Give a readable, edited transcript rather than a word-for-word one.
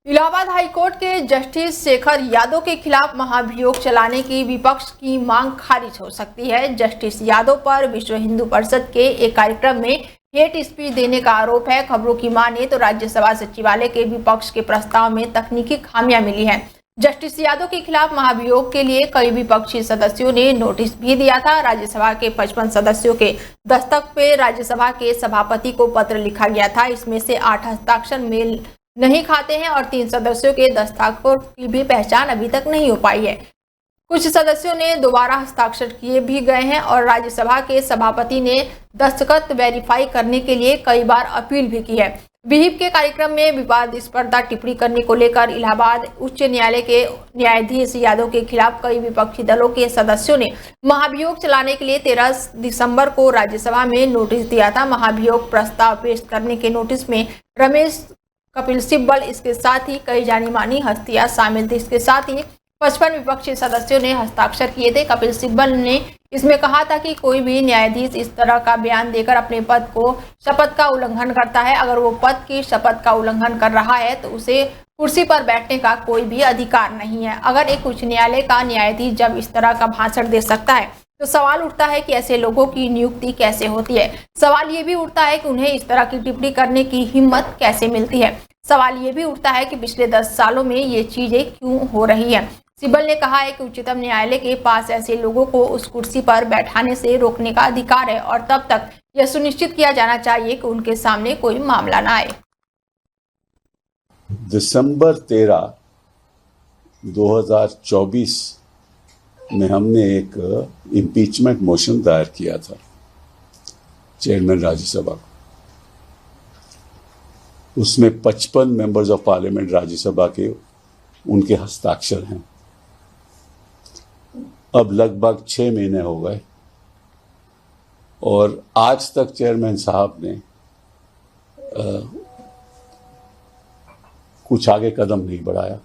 Allahabad high court के justice Shekhar Yadav के खिलाफ महाभियोग चलाने की विपक्ष की मांग खारिज हो सकती है। जस्टिस यादव पर विश्व हिंदू परिषद के एक कार्यक्रम में हेट स्पीच देने का आरोप है। खबरों की माने तो राज्यसभा सचिवालय के विपक्ष के प्रस्ताव में तकनीकी खामियां मिली हैं। जस्टिस यादव के खिलाफ महाभियोग के लिए कई विपक्षी सदस्यों ने नोटिस भी दिया था। राज्यसभा के 55 सदस्यों के दस्तक पे राज्यसभा के सभापति को पत्र लिखा गया था। इसमें से 8 हस्ताक्षर मेल नहीं खाते हैं और 3 सदस्यों के दस्तावेजों की भी पहचान अभी तक नहीं हो पाई है। कुछ सदस्यों ने दोबारा हस्ताक्षर किए भी गए हैं और राज्यसभा के सभापति ने दस्तखत वेरीफाई करने के लिए कई बार अपील भी की है। विहिप के कार्यक्रम में विवादास्पद टिप्पणी करने को लेकर इलाहाबाद उच्च न्यायालय के न्यायाधीश यादव के खिलाफ कई विपक्षी दलों के सदस्यों ने महाभियोग चलाने के लिए 13 दिसंबर को राज्यसभा में नोटिस दिया था। महाभियोग प्रस्ताव पेश करने के नोटिस में रमेश, कपिल सिब्बल, इसके साथ ही कई जानी मानी हस्तियां शामिल थी। इसके साथ ही 55 विपक्षी सदस्यों ने हस्ताक्षर किए थे। कपिल सिब्बल ने इसमें कहा था कि कोई भी न्यायाधीश इस तरह का बयान देकर अपने पद को शपथ का उल्लंघन करता है। अगर वो पद की शपथ का उल्लंघन कर रहा है तो उसे कुर्सी पर बैठने का कोई भी अधिकार नहीं है। अगर एक उच्च न्यायालय का न्यायाधीश जब इस तरह का भाषण दे सकता है तो सवाल उठता है कि ऐसे लोगों की नियुक्ति कैसे होती है। सवाल ये भी उठता है कि उन्हें इस तरह की टिप्पणी करने की हिम्मत कैसे मिलती है। सवाल ये भी उठता है कि पिछले 10 सालों में ये चीजें क्यों हो रही है। सिब्बल ने कहा है कि उच्चतम न्यायालय के पास ऐसे लोगों को उस कुर्सी पर बैठाने से रोकने का अधिकार है और तब तक यह सुनिश्चित किया जाना चाहिए कि उनके सामने कोई मामला ना आए। दिसंबर 13, 2024 में हमने एक इम्पीचमेंट मोशन दायर किया था चेयरमैन राज्यसभा को। उसमें 55 मेंबर्स ऑफ पार्लियामेंट राज्यसभा के उनके हस्ताक्षर हैं। अब लगभग 6 महीने हो गए और आज तक चेयरमैन साहब ने कुछ आगे कदम नहीं बढ़ाया।